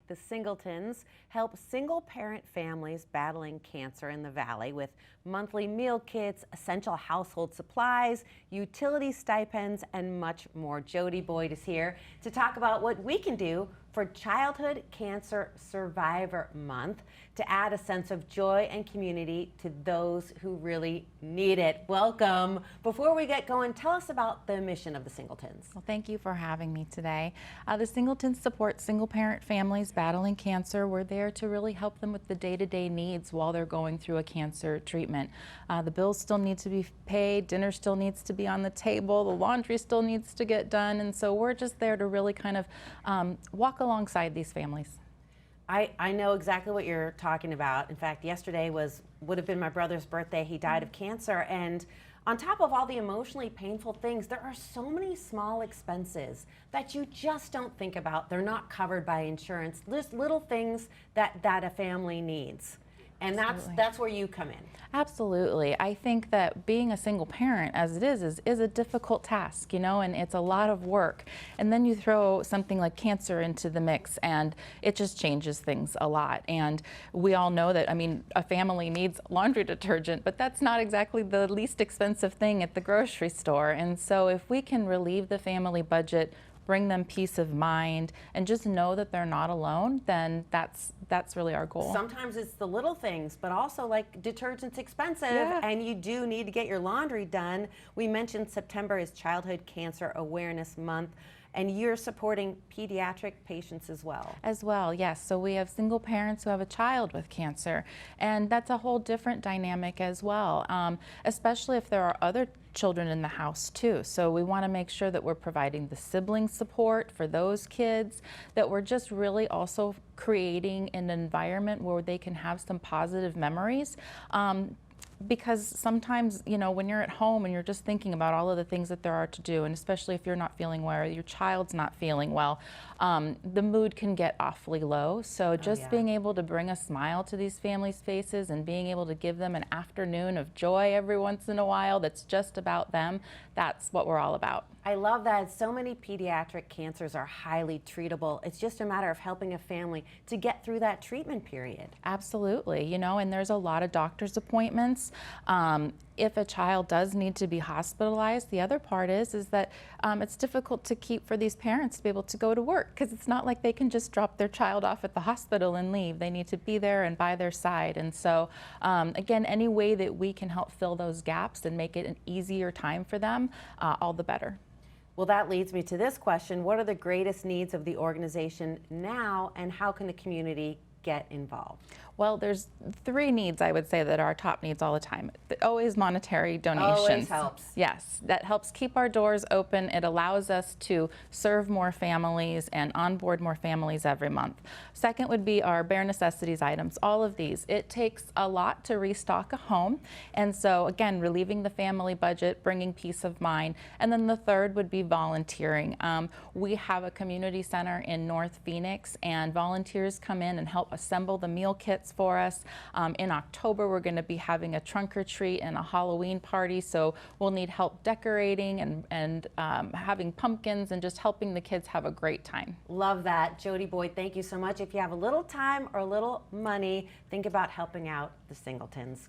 The Singletons help single-parent families battling cancer in the Valley with monthly meal kits, essential household supplies, utility stipends, and much more. Jody Boyd is here to talk about what we can do for Childhood Cancer Survivor Month to add a sense of joy and community to those who really need it. Welcome. Before we get going, tell us about the mission of the Singletons. Well, thank you for having me today. The Singletons support single-parent families battling cancer. We're there to really help them with the day-to-day needs while they're going through a cancer treatment. The bills still need to be paid, dinner still needs to be on the table, the laundry still needs to get done, and so we're just there to really kind of walk alongside these families. I know exactly what you're talking about. In fact, yesterday would have been my brother's birthday. He died of cancer, and on top of all the emotionally painful things, there are so many small expenses that you just don't think about. They're not covered by insurance. There's little things that a family needs. And that's where you come in. Absolutely. I think that being a single parent, as it is a difficult task, you know, and it's a lot of work. And then you throw something like cancer into the mix, and it just changes things a lot. And we all know that, I mean, a family needs laundry detergent, but that's not exactly the least expensive thing at the grocery store. And so if we can relieve the family budget, bring them peace of mind, and just know that they're not alone, then that's really our goal. Sometimes it's the little things, but also like detergent's expensive, and you do need to get your laundry done. We mentioned September is Childhood Cancer Awareness Month, and you're supporting pediatric patients as well. As well, yes. So we have single parents who have a child with cancer, and that's a whole different dynamic as well, especially if there are other children in the house too. So we want to make sure that we're providing the sibling support for those kids, that we're just really also creating an environment where they can have some positive memories. Because sometimes, you know, when you're at home and you're just thinking about all of the things that there are to do, and especially if you're not feeling well or your child's not feeling well, the mood can get awfully low. So just being able to bring a smile to these families' faces and being able to give them an afternoon of joy every once in a while that's just about them, that's what we're all about. I love that. So many pediatric cancers are highly treatable. It's just a matter of helping a family to get through that treatment period. Absolutely, you know, and there's a lot of doctor's appointments. If a child does need to be hospitalized, the other part is that it's difficult to keep for these parents to be able to go to work, because it's not like they can just drop their child off at the hospital and leave. They need to be there and by their side. And so, again, any way that we can help fill those gaps and make it an easier time for them, all the better. Well, that leads me to this question. What are the greatest needs of the organization now, and how can the community get involved? Well, there's three needs, I would say, that are our top needs all the time. Always monetary donations. Always helps. Yes, that helps keep our doors open. It allows us to serve more families and onboard more families every month. Second would be our bare necessities items. All of these. It takes a lot to restock a home, and so again, relieving the family budget, bringing peace of mind. And then the third would be volunteering. We have a community center in North Phoenix, and volunteers come in and help assemble the meal kits for us. In October, we're going to be having a trunk or treat and a Halloween party, so we'll need help decorating and having pumpkins and just helping the kids have a great time. Love that. Jody Boyd, thank you so much. If you have a little time or a little money, think about helping out the Singletons.